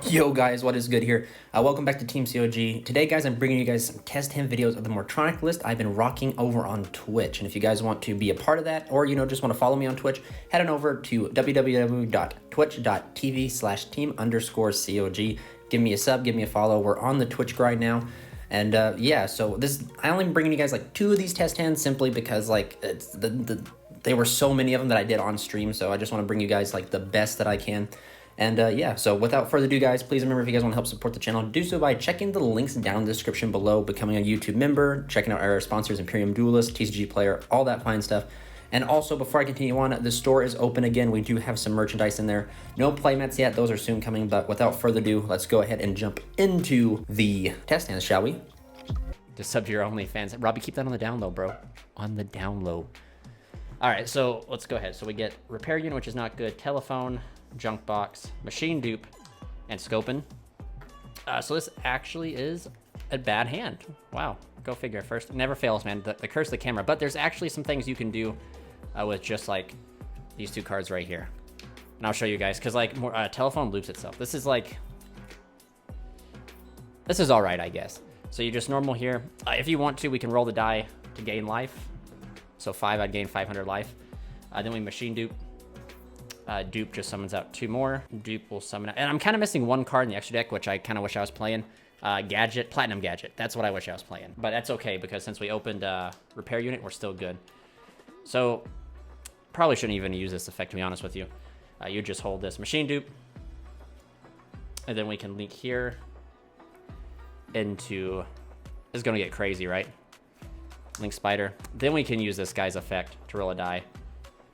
Yo guys, what is good here? Welcome back to Team COG. Today guys, I'm bringing you guys some test hand videos of the Morphtronic list I've been rocking over on Twitch. And if you guys want to be a part of that, or just want to follow me on Twitch, head on over to www.twitch.tv/team_COG. Give me a sub, give me a follow. We're on the Twitch grind now. And yeah, so I only bringing you guys like 2 of these test hands simply because like there were so many of them that I did on stream. So I just want to bring you guys like the best that I can. And yeah, so without further ado, guys, please remember if you guys want to help support the channel, do so by checking the links down in the description below, becoming a YouTube member, checking out our sponsors, Imperium Duelist, TCG Player, all that fine stuff. And also, before I continue on, the store is open again. We do have some merchandise in there. No playmats yet. Those are soon coming. But without further ado, let's go ahead and jump into the test hands, shall we? Just sub to your OnlyFans. Robbie, keep that on the down low, bro. On the down low. All right, so let's go ahead. So we get repair unit, which is not good. Telephone, junk box, machine dupe, and scoping. So this actually is a bad hand. Wow, go figure. First, never fails, man. The curse of the camera. But there's actually some things you can do with just like these 2 cards right here. And I'll show you guys, because like telephone loops itself. This is all right, I guess. So you just normal here. If you want to, we can roll the die to gain life. So 5, I'd gain 500 life. Then we machine dupe. Dupe just summons out 2 more. Dupe will summon out. And I'm kind of missing 1 card in the extra deck, which I kind of wish I was playing. Gadget, Platinum Gadget. That's what I wish I was playing. But that's okay, because since we opened repair unit, we're still good. So probably shouldn't even use this effect, to be honest with you. You just hold this machine dupe. And then we can link here into... This is going to get crazy, right? Link spider. Then we can use this guy's effect to roll a die.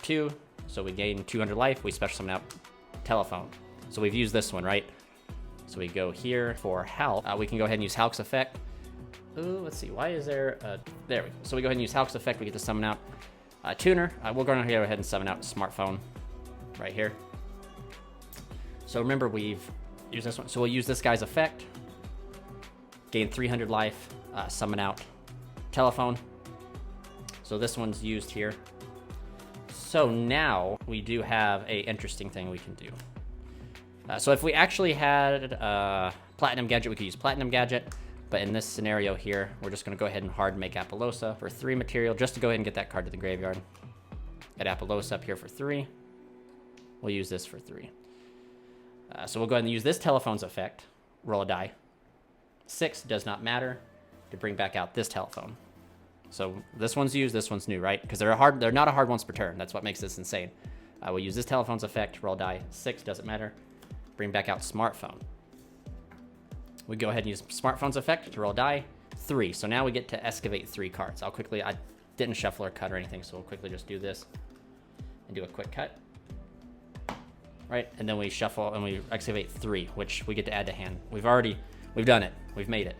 2. So we gain 200 life. We special summon out telephone. So we've used this one, right? So we go here for Hulk. We can go ahead and use Hulk's effect. Ooh, let's see. Why is there a... There we go. So we go ahead and use Hulk's effect. We get to summon out Tuner. We're going to go ahead and summon out Smartphone right here. So remember, we've used this one. So we'll use this guy's effect. Gain 300 life. Summon out Telephone. So this one's used here. So now we do have a interesting thing we can do. So if we actually had Platinum Gadget, we could use Platinum Gadget. But in this scenario here, we're just going to go ahead and hard make Appaloosa for 3 material, just to go ahead and get that card to the graveyard. Get Appaloosa up here for 3. We'll use this for 3. So we'll go ahead and use this Telephone's effect. Roll a die. 6 does not matter to bring back out this Telephone. So this one's used, this one's new, right? Because they're not a hard once per turn. That's what makes this insane. We'll use this Telephone's effect, roll die. 6, doesn't matter. Bring back out Smartphone. We go ahead and use Smartphone's effect to roll die. 3. So now we get to excavate 3 cards. I didn't shuffle or cut or anything, so we'll quickly just do this and do a quick cut. Right, and then we shuffle and we excavate 3, which we get to add to hand. We've done it. We've made it.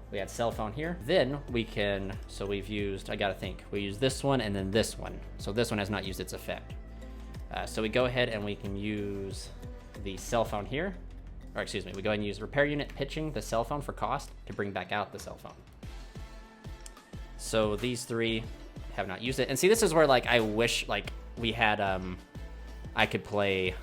We add cell phone here. Then we can, so we've used, I gotta think, we use this one and then this one. So this one has not used its effect. So we go ahead and we can use the cell phone here. Or excuse me, we go ahead and use repair unit pitching the cell phone for cost to bring back out the cell phone. So these 3 have not used it. And see, this is where like I wish like we had, I could play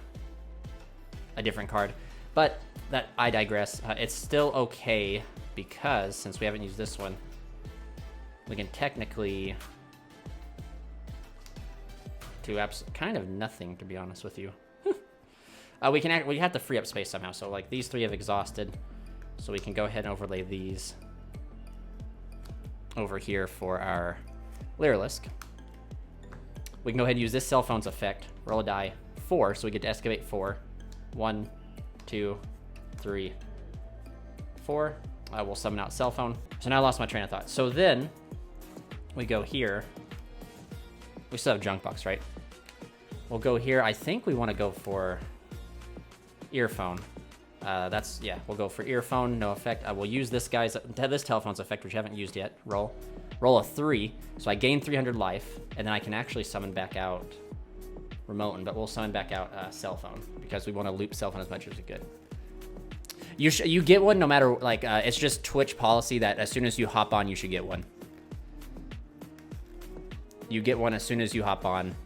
a different card. But that, I digress. It's still okay, because since we haven't used this one, we can technically do kind of nothing, to be honest with you. We have to free up space somehow. So like these 3 have exhausted, so we can go ahead and overlay these over here for our Lyrilisk. We can go ahead and use this cell phone's effect, roll a die. 4, so we get to excavate 4. 1, 2, 3, 4. We'll summon out cell phone. So now I lost my train of thought. So then we go here. We still have junk box, right? We'll go here. I think we want to go for earphone. We'll go for earphone. No effect. I will use this telephone's effect, which I haven't used yet. Roll a 3. So I gain 300 life, and then I can actually summon back out remote, but we'll summon back out cell phone because we want to loop cell phone as much as we could. You get one no matter, like, it's just Twitch policy that as soon as you hop on, you should get one. You get one as soon as you hop on.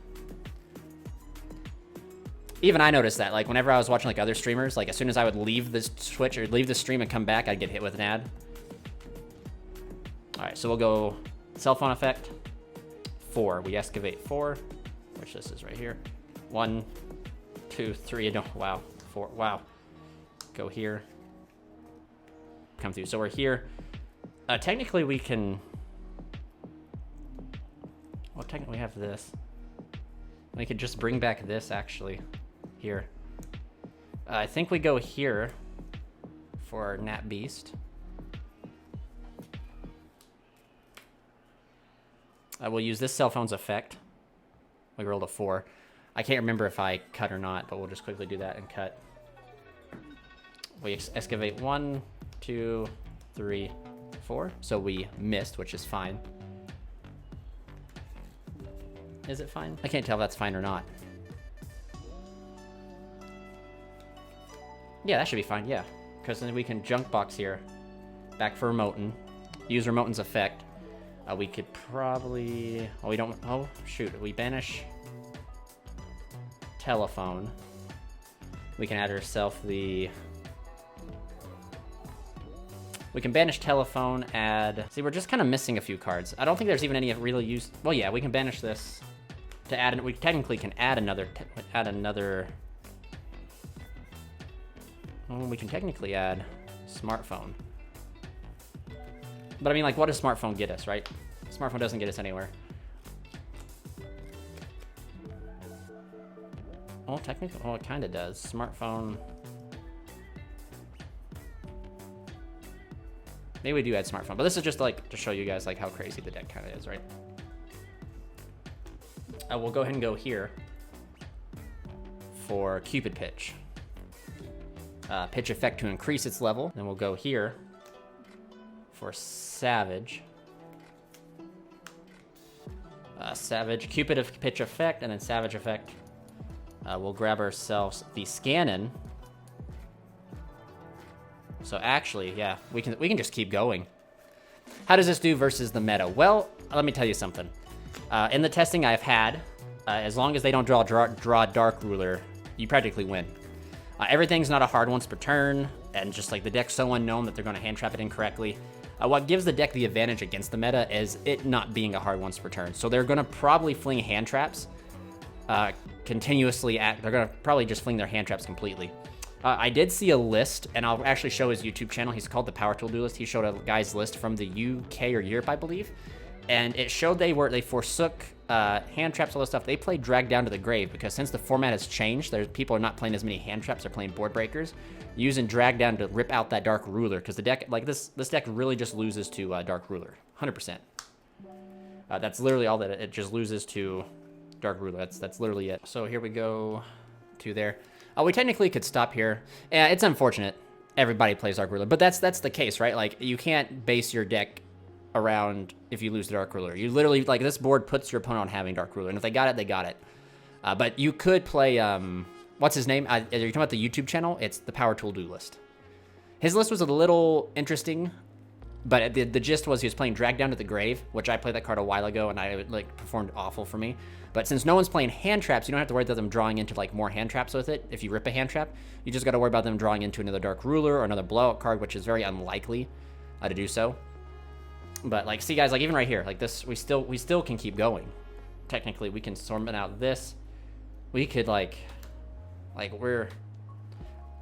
Even I noticed that, like, whenever I was watching, like, other streamers, like, as soon as I would leave this Twitch or leave the stream and come back, I'd get hit with an ad. All right, so we'll go cell phone effect. 4. We excavate 4, which this is right here. 1, 2, 3. No, wow. 4. Wow. Go here. Come through. So we're here. Technically, we can... Well, technically, we have this. We could just bring back this, actually. Here. I think we go here for Nat Beast. We'll use this cell phone's effect. We rolled a 4. I can't remember if I cut or not, but we'll just quickly do that and cut. We excavate 1, 2, 3, 4. So we missed, which is fine. Is it fine? I can't tell if that's fine or not. Yeah, that should be fine, yeah. Because then we can junk box here. Back for Remoten. Use Remoten's effect. We could probably... Oh, we don't... Oh, shoot. We banish... Telephone. We can add ourselves the... We can banish Telephone, add... See, we're just kind of missing a few cards. I don't think there's even any really use... Well, yeah, we can banish this to add... We technically can add another... Well, we can technically add smartphone. But I mean, like, what does smartphone get us, right? Smartphone doesn't get us anywhere. Well, technically, well, it kind of does. Smartphone. Maybe we do add smartphone, but this is just like to show you guys like how crazy the deck kind of is, right? We'll go ahead and go here for Cupid Pitch. Pitch effect to increase its level. Then we'll go here for Savage. Savage, Cupid of Pitch effect, and then Savage effect. We'll grab ourselves the Scannon. So actually, yeah, we can just keep going. How does this do versus the meta? Well, let me tell you something. In the testing I've had, as long as they don't draw Dark Ruler, you practically win. Everything's not a hard once per turn, and just like the deck's so unknown that they're going to hand trap it incorrectly. What gives the deck the advantage against the meta is it not being a hard once per turn. So they're going to probably fling hand traps continuously. They're going to probably just fling their hand traps completely. I did see a list, and I'll actually show his YouTube channel. He's called the Power Tool Duelist. He showed a guy's list from the UK or Europe, I believe. And it showed they forsook hand traps, all this stuff. They played Drag Down to the Grave because since the format has changed, people are not playing as many hand traps. They're playing board breakers, using Drag Down to rip out that Dark Ruler because the deck, like this deck really just loses to Dark Ruler, 100%. That's literally all that it just loses to Dark Ruler. That's literally it. So here we go to there. We technically could stop here. Yeah, it's unfortunate. Everybody plays Dark Ruler, but that's the case, right? Like you can't base your deck around if you lose the Dark Ruler. You literally, like, this board puts your opponent on having Dark Ruler, and if they got it, they got it. But you could play, what's his name? Are you talking about the YouTube channel? It's the Power Tool Duelist. His list was a little interesting, but the gist was he was playing Drag Down to the Grave, which I played that card a while ago, and I like performed awful for me. But since no one's playing hand traps, you don't have to worry about them drawing into like more hand traps with it. If you rip a hand trap, you just got to worry about them drawing into another Dark Ruler or another blowout card, which is very unlikely to do so. But like, see guys, like even right here, like this, we still can keep going. Technically, we can sort out this. We could I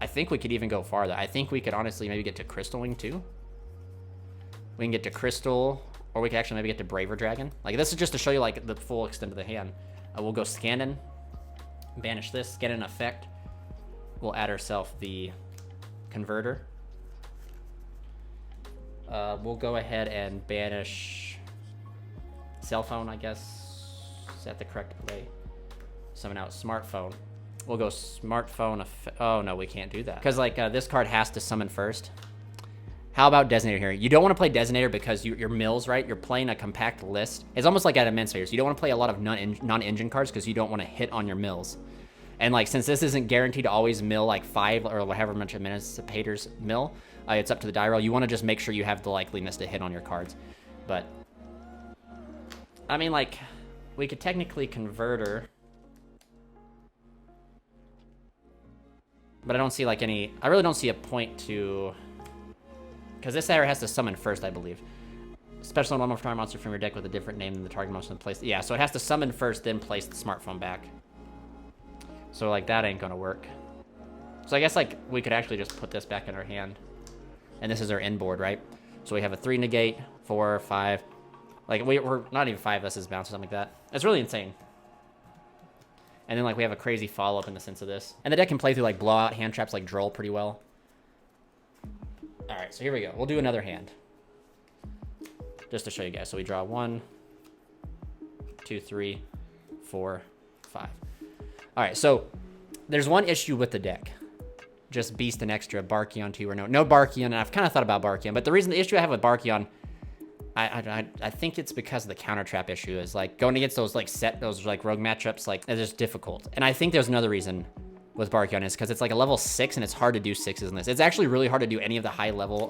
think we could even go farther. I think we could honestly maybe get to Crystal Wing too. We can get to Crystal, or we could actually maybe get to Braver Dragon. Like this is just to show you like the full extent of the hand. We'll go Scannon, banish this, get an effect. We'll add ourselves the Converter. We'll go ahead and banish Cell Phone, I guess. Is that the correct play? Summon out Smartphone. We'll go Smartphone. Oh, no, we can't do that. Because, like, this card has to summon first. How about Designator here? You don't want to play Designator because your mills, right? You're playing a compact list. It's almost like at Emancipator. So you don't want to play a lot of non-engine cards because you don't want to hit on your mills. And, like, since this isn't guaranteed to always mill, like, 5 or however much Emancipator's mill, it's up to the die roll. You want to just make sure you have the likeliness to hit on your cards. But, I mean, like, we could technically Converter. But I don't see like any, I really don't see a point to, because this area has to summon first, I believe. Special one Morphtronic monster from your deck with a different name than the target monster in place. Yeah, so it has to summon first, then place the smartphone back. So like that ain't gonna work. So I guess like we could actually just put this back in our hand. And this is our end board, right? So we have a 3 negate, 4, 5. Like we're not even 5, this is bounce or something like that. It's really insane. And then like we have a crazy follow-up in the sense of this. And the deck can play through like blowout hand traps like Droll pretty well. Alright, so here we go. We'll do another hand. Just to show you guys. So we draw 1, 2, 3, 4, 5. Alright, so there's one issue with the deck. Just Beast and extra, Barkion 2 or no Barkion, and I've kind of thought about Barkion, but the issue I have with Barkion, I think it's because of the counter trap issue. Is like going against those like rogue matchups, like it's just difficult. And I think there's another reason with Barkion is because it's like a level 6 and it's hard to do 6s in this. It's actually really hard to do any of the high level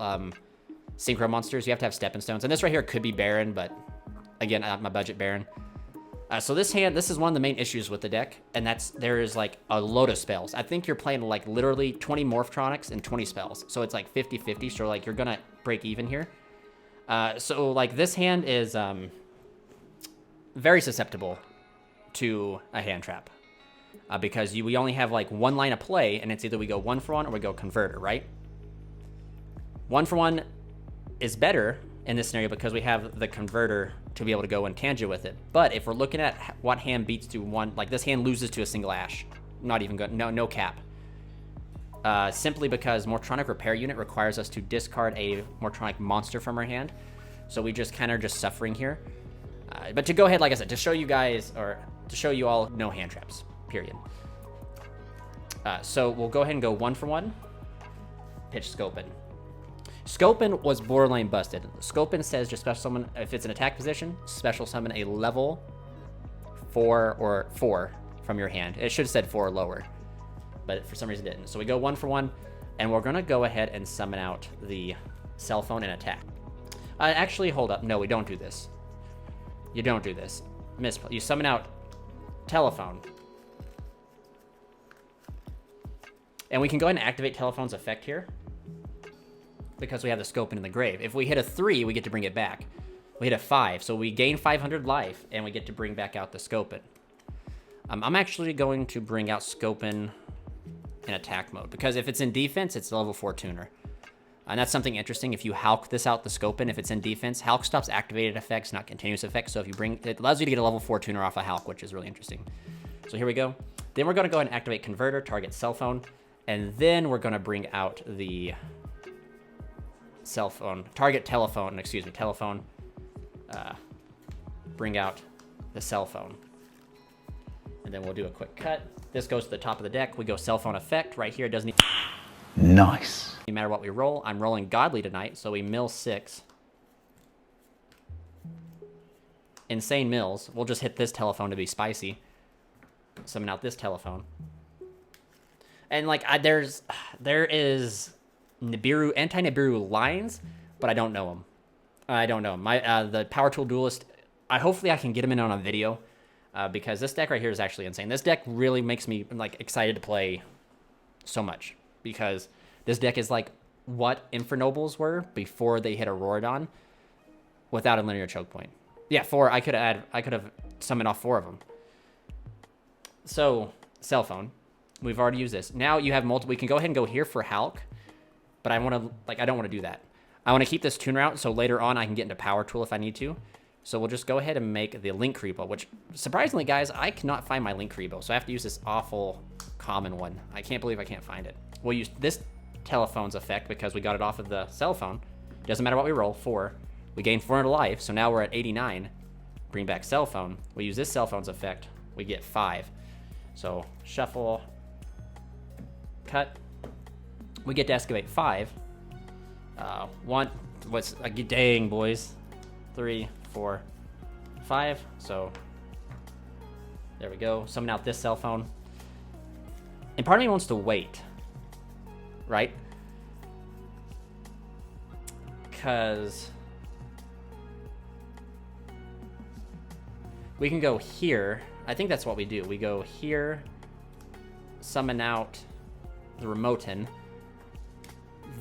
synchro monsters. You have to have stepping stones, and this right here could be Baron, but again, my budget Baron. So this is one of the main issues with the deck, and there is like a load of spells. I think you're playing like literally 20 Morphtronics and 20 spells. So it's like 50-50, so like you're gonna break even here. So like this hand is very susceptible to a hand trap. Because we only have like one line of play, and it's either we go 1 for 1 or we go Converter, right? 1 for 1 is better in this scenario because we have the Converter to be able to go in tangent with it. But if we're looking at what hand beats to one, like this hand loses to a single Ash. Not even good, no cap. Simply because Morphtronic Repair Unit requires us to discard a Morphtronic monster from our hand. So we just kind of just suffering here. But to go ahead, like I said, to show you guys, or to show you all, no hand traps, period. So we'll go ahead and go 1 for 1. Pitch Scopen. Scopen was borderline busted. Scopen says just special summon, if it's an attack position, special summon a level 4 or 4 from your hand. It should have said 4 or lower, but for some reason it didn't. So we go 1 for 1, and we're gonna go ahead and summon out the cell phone and attack. Actually, hold up. No, we don't do this. You don't do this. You summon out telephone. And we can go ahead and activate telephone's effect here, because we have the Scopen in the grave. If we hit a 3, we get to bring it back. We hit a 5, so we gain 500 life, and we get to bring back out the Scopen. I'm actually going to bring out Scopen in attack mode, because if it's in defense, it's a level 4 tuner. And that's something interesting. If you Hulk this out, the Scopen, if it's in defense, Hulk stops activated effects, not continuous effects. So if you it allows you to get a level 4 tuner off a Hulk, which is really interesting. So here we go. Then we're gonna go ahead and activate Converter, target cell phone, and then we're gonna bring out the cell phone, target telephone, telephone, bring out the cell phone. And then we'll do a quick cut. This goes to the top of the deck. We go cell phone effect right here. It doesn't nice. No matter what we roll. I'm rolling Godly tonight, so we mill 6. Insane mills. We'll just hit this telephone to be spicy. Summon out this telephone. And like there is Nibiru, anti-Nibiru lines, but I don't know them. The Power Tool Duelist, hopefully I can get him in on a video, because this deck right here is actually insane. This deck really makes me like excited to play so much, because this deck is like what Infernobles were before they hit Auroradon without a linear choke point. Yeah, 4. I could have summoned off 4 of them. So, cell phone. We've already used this. Now you have multiple. We can go ahead and go here for Hulk, but I don't want to do that. I want to keep this tuner out so later on I can get into Power Tool if I need to. So we'll just go ahead and make the Link Creepo, which surprisingly, guys, I cannot find my Link Creepo, so I have to use this awful common one. I can't believe I can't find it. We'll use this telephone's effect because we got it off of the cell phone. Doesn't matter what we roll, 4. We gain 400 life, so now we're at 89. Bring back cell phone. We use this cell phone's effect. We get 5. So shuffle, cut. We get to excavate 5. 1. Dang, boys. 3, 4, 5. So there we go. Summon out this cell phone. And part of me wants to wait, right? Because we can go here. I think that's what we do. We go here, summon out the remote in.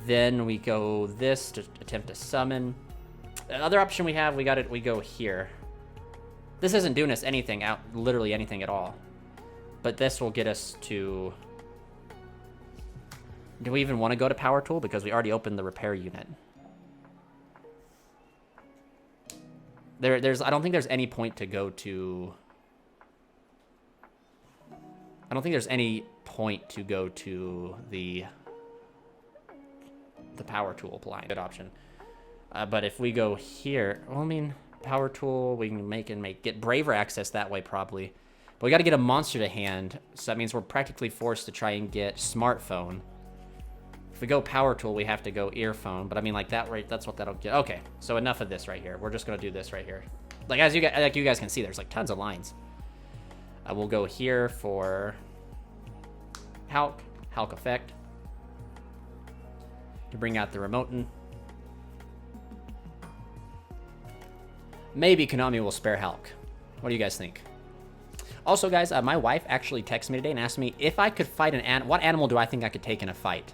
Then we go this to attempt to summon. The other option we have, we go here. This isn't doing us anything, literally anything at all. But this will get us to... Do we even want to go to power tool? Because we already opened the repair unit. I don't think there's any point to go to... I don't think there's any point to go to the power tool blind. Good option. But if we go here, well, I mean, power tool, we can get braver access that way probably. But we got to get a monster to hand, so that means we're practically forced to try and get smartphone. If we go power tool, we have to go earphone. But I mean, like that, right? That's what that'll get. Okay, so enough of this right here. We're just gonna do this right here. Like as you guys can see, there's like tons of lines. We'll go here for Hulk effect to bring out the remote. Maybe Konami will spare Hulk. What do you guys think? Also, guys, my wife actually texted me today and asked me if I could fight what animal do I think I could take in a fight?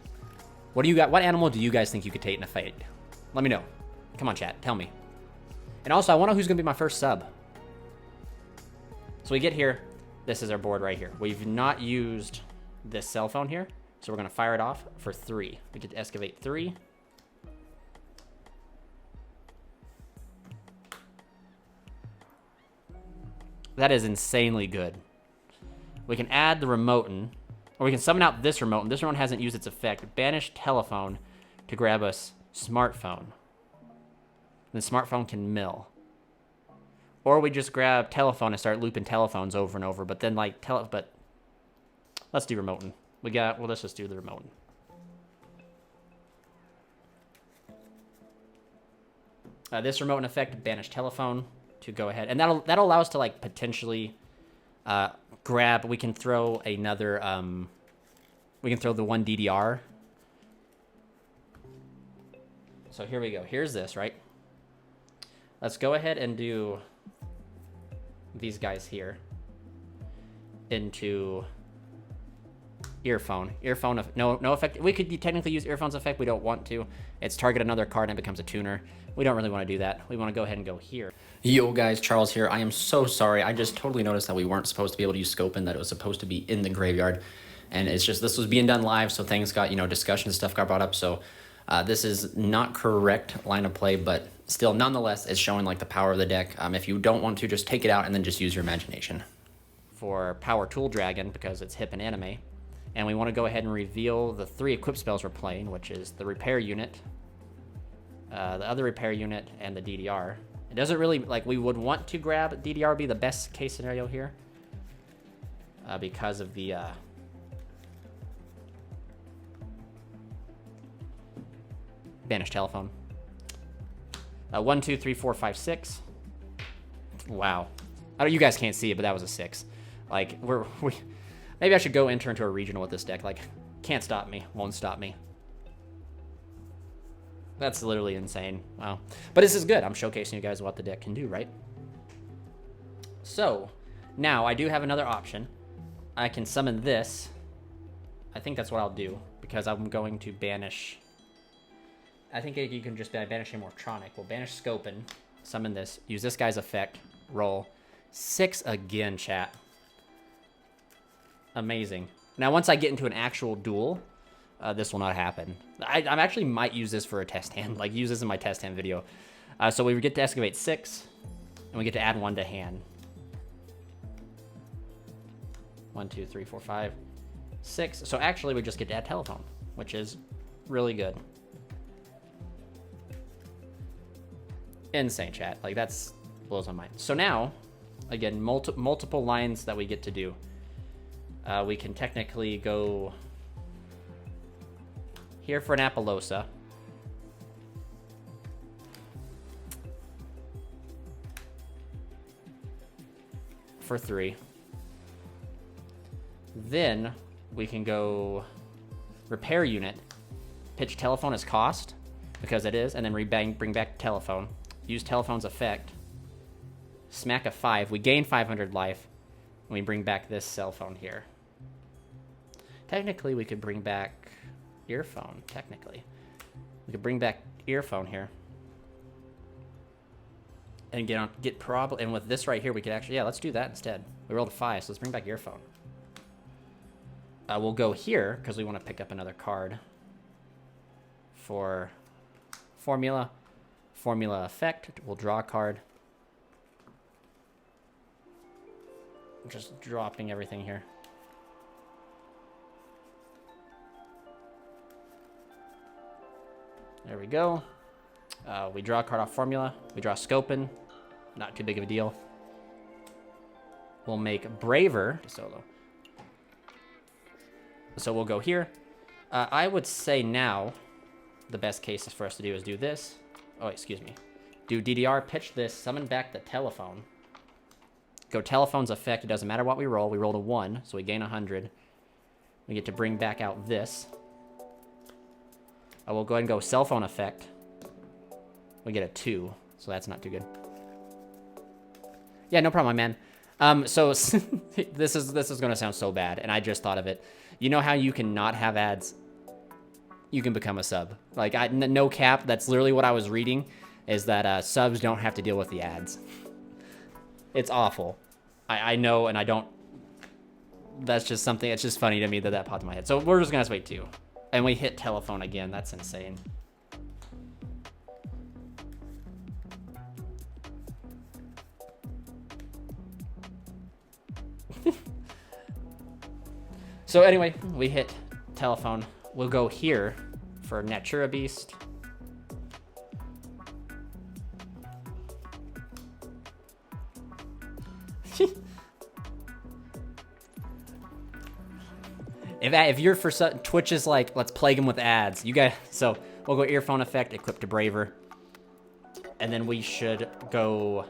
What animal do you guys think you could take in a fight? Let me know. Come on, chat. Tell me. And also, I want to know who's going to be my first sub. So we get here. This is our board right here. We've not used this cell phone here, so we're going to fire it off for 3. We get to excavate 3. That is insanely good. We can add the remote-in, or we can summon out this remote, and this remote hasn't used its effect. Banish telephone to grab us smartphone. Then smartphone can mill. Or we just grab telephone and start looping telephones over and over, but then like but let's do remote-in. Let's just do the remote-in. This remote-in effect, banish telephone to go ahead, and that'll allow us to like potentially grab. We can throw another. We can throw the one DDR. So here we go. Here's this, right? Let's go ahead and do these guys here into earphone. Earphone, no effect. We could technically use earphone's effect. We don't want to. It's target another card and it becomes a tuner. We don't really want to do that. We want to go ahead and go here. Yo guys, Charles here. I am so sorry. I just totally noticed that we weren't supposed to be able to use scope and that it was supposed to be in the graveyard. And it's just, this was being done live, so things got, discussion and stuff got brought up. So this is not correct line of play, but still, nonetheless, it's showing like the power of the deck. If you don't want to, just take it out and then just use your imagination. For Power Tool Dragon, because it's hip and anime. And we want to go ahead and reveal the 3 equip spells we're playing, which is the repair unit, the other repair unit, and the DDR. It doesn't really, like, we would want to grab DDR, be the best case scenario here, because of the banish telephone. 1, 2, 3, 4, 5, 6. Wow. You guys can't see it, but that was a 6. Like, maybe I should go enter into a regional with this deck. Like, can't stop me, won't stop me. That's literally insane. Wow. But this is good. I'm showcasing you guys what the deck can do, right? So, now I do have another option. I can summon this. I think that's what I'll do, because I'm going to banish... I think you can just banish a Morphtronic. We'll banish Scopin, summon this, use this guy's effect, roll. 6 again, chat. Amazing. Now, once I get into an actual duel, this will not happen. I actually might use this for a test hand, like use this in my test hand video. So we get to excavate 6, and we get to add 1 to hand. 1, 2, 3, 4, 5, 6. So actually, we just get to add telephone, which is really good. Insane, chat. Like, that's blows my mind. So now, again, multiple lines that we get to do. We can technically go here for an Appaloosa. For 3. Then we can go repair unit, pitch telephone as cost, because it is, and then bring back telephone. Use telephone's effect. Smack a 5. We gain 500 life, and we bring back this cell phone here. Technically, we could bring back earphone, technically. We could bring back earphone here. And and with this right here, we could actually, yeah, let's do that instead. We rolled a 5, so let's bring back earphone. We'll go here, because we want to pick up another card for formula. Formula effect, we'll draw a card. Just dropping everything here. There we go. We draw a card off formula. We draw Scopin. Not too big of a deal. We'll make Braver solo. So we'll go here. I would say now the best case for us to do is do this. Oh, excuse me. Do DDR, pitch this, summon back the telephone. Go telephone's effect. It doesn't matter what we roll. We rolled a 1, so we gain 100. We get to bring back out this. I will go ahead and go cell phone effect. We get a 2, so that's not too good. Yeah, no problem, my man. So this is gonna sound so bad, and I just thought of it. You know how you can not have ads? You can become a sub. Like, no cap. That's literally what I was reading. Is that subs don't have to deal with the ads. It's awful. I know, and I don't. That's just something. It's just funny to me that popped in my head. So we're just gonna have to wait 2, and we hit telephone again. That's insane. So anyway, we hit telephone. We'll go here for Natura Beast. If you're for Twitch is like, let's plague him with ads. You guys, so we'll go earphone effect, equip to Braver. And then we should go,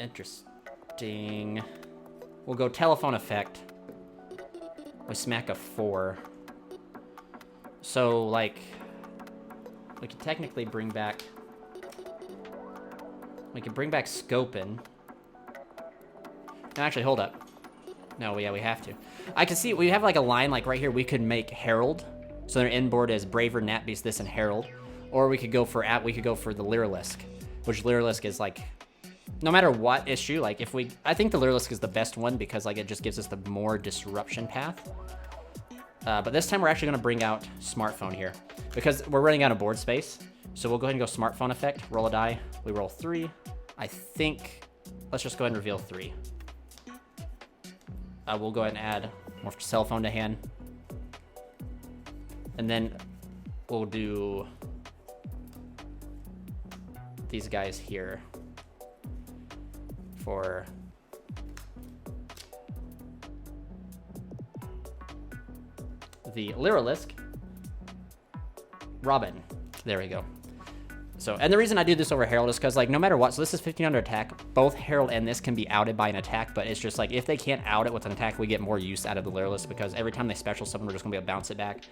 interesting. We'll go telephone effect. We smack a 4. So, like, we could technically bring back... We could bring back Scopin. No, actually, hold up. No, yeah, we have to. I can see, we have, like, a line, like, right here. We could make Herald. So their inboard is Braver, Nat Beast, this, and Herald. Or we could go for the Lyrilisk. Which Lyrilisk is, like... No matter what issue, like, if we... I think the Lyrilisk is the best one because, like, it just gives us the more disruption path. But this time we're actually going to bring out Smartphone here. Because we're running out of board space. So we'll go ahead and go Smartphone effect. Roll a die. We roll 3. I think... Let's just go ahead and reveal 3. We'll go ahead and add more cell phone to hand. And then we'll do... these guys here. For the Lyrilisk, Robin. There we go. So, and the reason I do this over Herald is because, like, no matter what, so this is 1500 attack. Both Herald and this can be outed by an attack, but it's just like, if they can't out it with an attack, we get more use out of the Lyrilisk because every time they special summon, we're just gonna be able to bounce it back.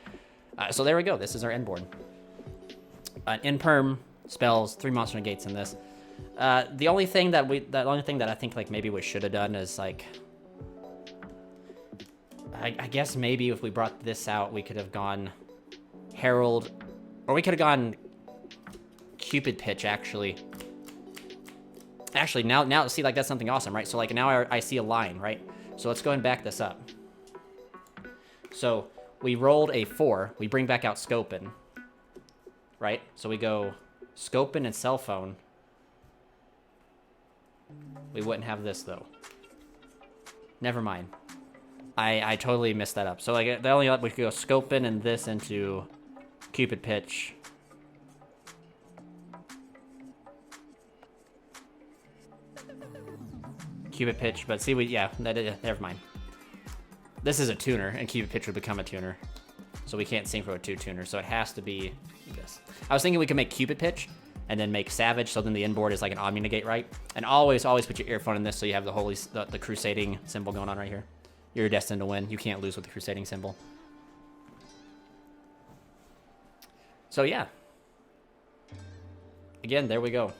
So there we go. This is our end board. In perm spells, 3 monster negates in this. The only thing that I think, like, maybe we should have done is, like, I guess maybe if we brought this out, we could have gone Herald, or we could have gone Cupid Pitch, actually. Actually, now, see, like, that's something awesome, right? So, like, now I see a line, right? So let's go and back this up. So we rolled a 4. We bring back out Scopin, right? So we go Scopin and Cell Phone. We wouldn't have this, though. Never mind. I totally messed that up. So, like, we could go Scopin and this into Cupid Pitch. Cupid Pitch, but see, never mind. This is a tuner, and Cupid Pitch would become a tuner. So we can't sync for a 2 tuner, so it has to be this. I was thinking we could make Cupid Pitch, and then make Savage, so then the inboard is like an Omni Negate, right? And always put your earphone in this so you have the Crusading symbol going on right here. You're destined to win. You can't lose with the Crusading symbol. So yeah. Again, there we go.